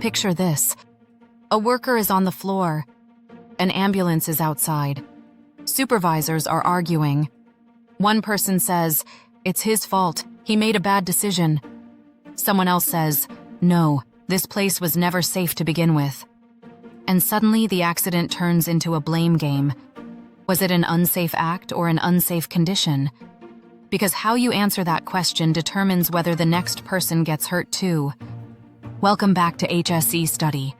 Picture this. A worker is on the floor. An ambulance is outside. Supervisors are arguing. One person says, "It's his fault. He made a bad decision." Someone else says, "No, this place was never safe to begin with." And suddenly the accident turns into a blame game. Was it an unsafe act or an unsafe condition? Because how you answer that question determines whether the next person gets hurt too. Welcome back to HSEstudy.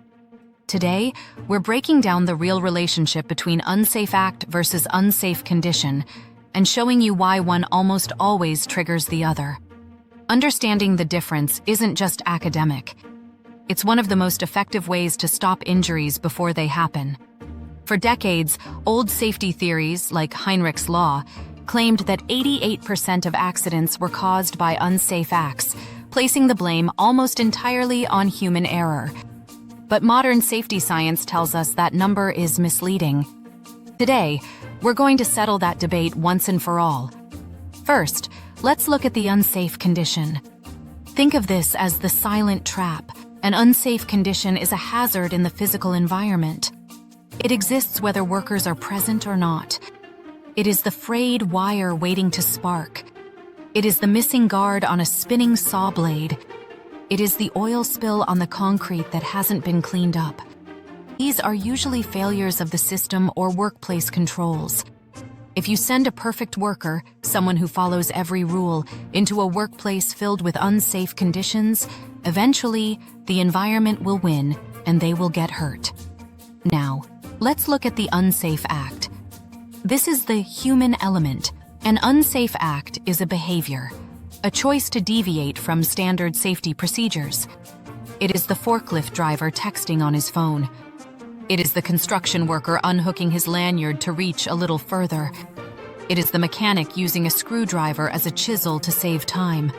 Today, we're breaking down the real relationship between unsafe act versus unsafe condition and showing you why one almost always triggers the other. Understanding the difference isn't just academic. It's one of the most effective ways to stop injuries before they happen. For decades, old safety theories like Heinrich's Law claimed that 88% of accidents were caused by unsafe acts, placing the blame almost entirely on human error. But modern safety science tells us that number is misleading. Today, we're going to settle that debate once and for all. First, let's look at the unsafe condition. Think of this as the silent trap. An unsafe condition is a hazard in the physical environment. It exists whether workers are present or not. It is the frayed wire waiting to spark. It is the missing guard on a spinning saw blade. It is the oil spill on the concrete that hasn't been cleaned up. These are usually failures of the system or workplace controls. If you send a perfect worker, someone who follows every rule, into a workplace filled with unsafe conditions, eventually, the environment will win and they will get hurt. Now, let's look at the unsafe act. This is the human element. An unsafe act is a behavior, a choice to deviate from standard safety procedures. It is the forklift driver texting on his phone. It is the construction worker unhooking his lanyard to reach a little further. It is the mechanic using a screwdriver as a chisel to save time.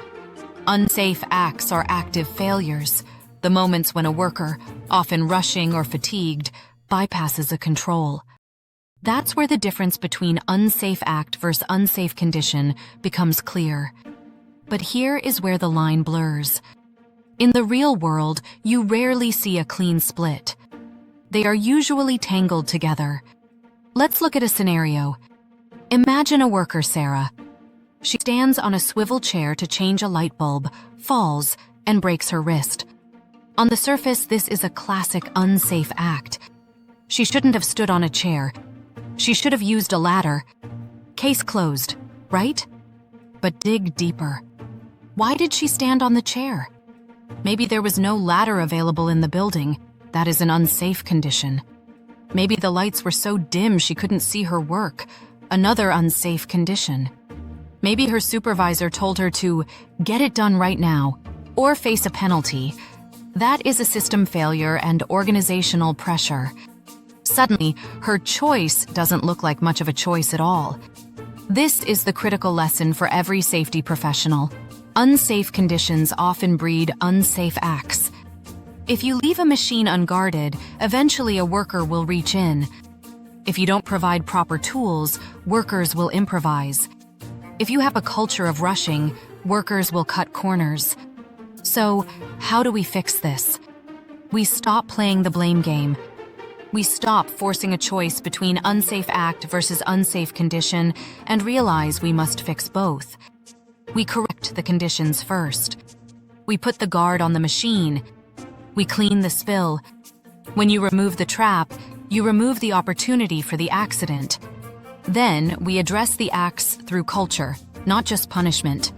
Unsafe acts are active failures, the moments when a worker, often rushing or fatigued, bypasses a control. That's where the difference between unsafe act versus unsafe condition becomes clear. But here is where the line blurs. In the real world, you rarely see a clean split. They are usually tangled together. Let's look at a scenario. Imagine a worker, Sarah. She stands on a swivel chair to change a light bulb, falls, and breaks her wrist. On the surface, this is a classic unsafe act. She shouldn't have stood on a chair. She should have used a ladder. Case closed, right? But dig deeper. Why did she stand on the chair? Maybe there was no ladder available in the building. That is an unsafe condition. Maybe the lights were so dim she couldn't see her work. Another unsafe condition. Maybe her supervisor told her to get it done right now or face a penalty. That is a system failure and organizational pressure. Suddenly, her choice doesn't look like much of a choice at all. This is the critical lesson for every safety professional. Unsafe conditions often breed unsafe acts. If you leave a machine unguarded, eventually a worker will reach in. If you don't provide proper tools, workers will improvise. If you have a culture of rushing, workers will cut corners. So, how do we fix this? We stop playing the blame game. We stop forcing a choice between unsafe act versus unsafe condition and realize we must fix both. We correct the conditions first. We put the guard on the machine. We clean the spill. When you remove the trap, you remove the opportunity for the accident. Then, we address the acts through culture, not just punishment.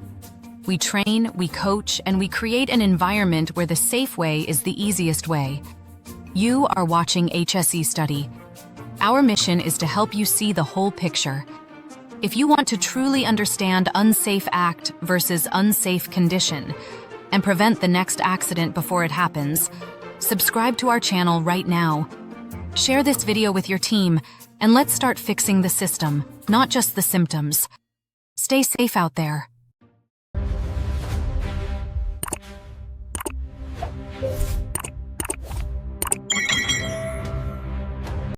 We train, we coach, and we create an environment where the safe way is the easiest way. You are watching HSEstudy. Our mission is to help you see the whole picture. If you want to truly understand unsafe act versus unsafe condition and prevent the next accident before it happens, subscribe to our channel right now. Share this video with your team, and let's start fixing the system, not just the symptoms. Stay safe out there.